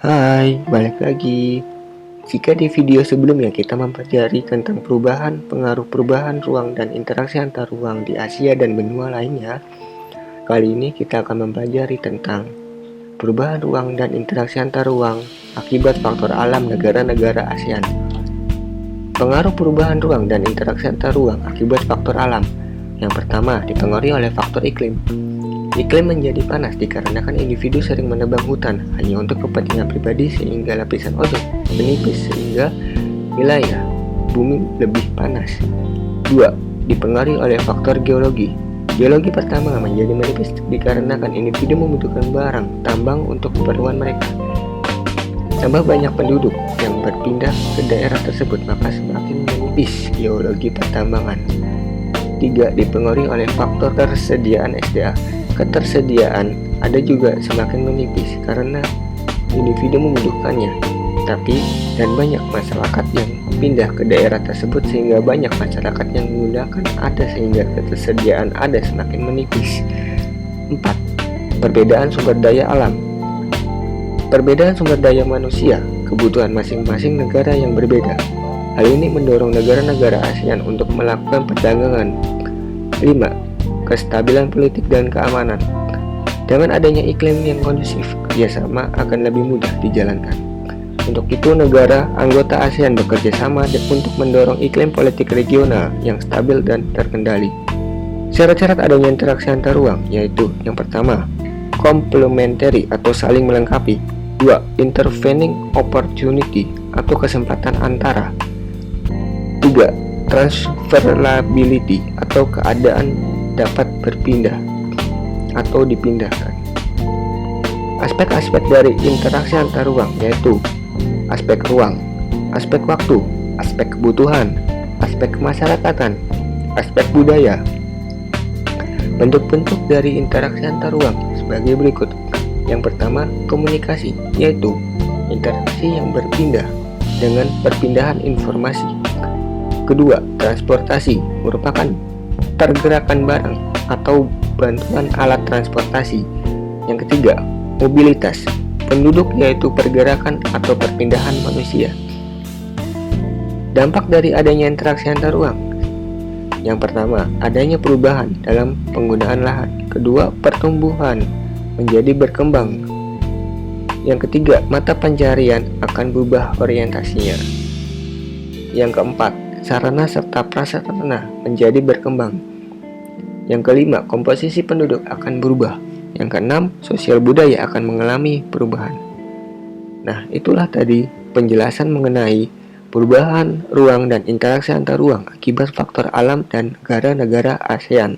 Hai, balik lagi. Jika di video sebelumnya kita mempelajari tentang pengaruh perubahan ruang dan interaksi antar ruang di Asia dan benua lainnya, kali ini kita akan mempelajari tentang perubahan ruang dan interaksi antar ruang akibat faktor alam negara-negara ASEAN. Pengaruh perubahan ruang dan interaksi antar ruang akibat faktor alam. Yang pertama, dipengaruhi oleh faktor iklim. Iklim menjadi panas dikarenakan individu sering menebang hutan hanya untuk kepentingan pribadi sehingga lapisan ozon menipis sehingga wilayah bumi lebih panas. 2. Dipengaruhi oleh faktor geologi. Geologi pertama menjadi menipis dikarenakan individu membutuhkan barang tambang untuk keperluan mereka. Tambah banyak penduduk yang berpindah ke daerah tersebut, maka semakin menipis geologi pertambangan. 3. Dipengaruhi oleh faktor ketersediaan SDA. Ketersediaan ada juga semakin menipis karena individu membutuhkannya, dan banyak masyarakat yang pindah ke daerah tersebut sehingga banyak masyarakat yang menggunakan ada sehingga ketersediaan ada semakin menipis. 4. Perbedaan sumber daya alam. Perbedaan sumber daya manusia, kebutuhan masing-masing negara yang berbeda. Hal ini mendorong negara-negara ASEAN untuk melakukan perdagangan. 5. Kestabilan politik dan keamanan. Dengan adanya iklim yang kondusif, kerjasama akan lebih mudah dijalankan. Untuk itu, negara anggota ASEAN bekerja sama untuk mendorong iklim politik regional yang stabil dan terkendali. Syarat-syarat adanya interaksi antar ruang yaitu: yang pertama, complementary atau saling melengkapi. 2. Intervening opportunity atau kesempatan antara. 3. Transferability atau keadaan dapat berpindah atau dipindahkan. Aspek-aspek dari interaksi antar ruang yaitu aspek ruang, aspek waktu, aspek kebutuhan, aspek kemasyarakatan, aspek budaya. Bentuk-bentuk dari interaksi antar ruang sebagai berikut. Yang pertama, komunikasi, yaitu interaksi yang berpindah dengan perpindahan informasi. Kedua, transportasi, merupakan pergerakan barang atau bantuan alat transportasi. Yang ketiga, mobilitas, penduduk yaitu pergerakan atau perpindahan manusia. Dampak dari adanya interaksi antar ruang. Yang pertama, adanya perubahan dalam penggunaan lahan. Kedua, pertumbuhan menjadi berkembang. Yang ketiga, mata pencarian akan berubah orientasinya. Yang keempat, sarana serta prasarana menjadi berkembang. Yang kelima, komposisi penduduk akan berubah. Yang keenam, sosial budaya akan mengalami perubahan. Nah, itulah tadi penjelasan mengenai perubahan ruang dan interaksi antar ruang akibat faktor alam dan negara-negara ASEAN.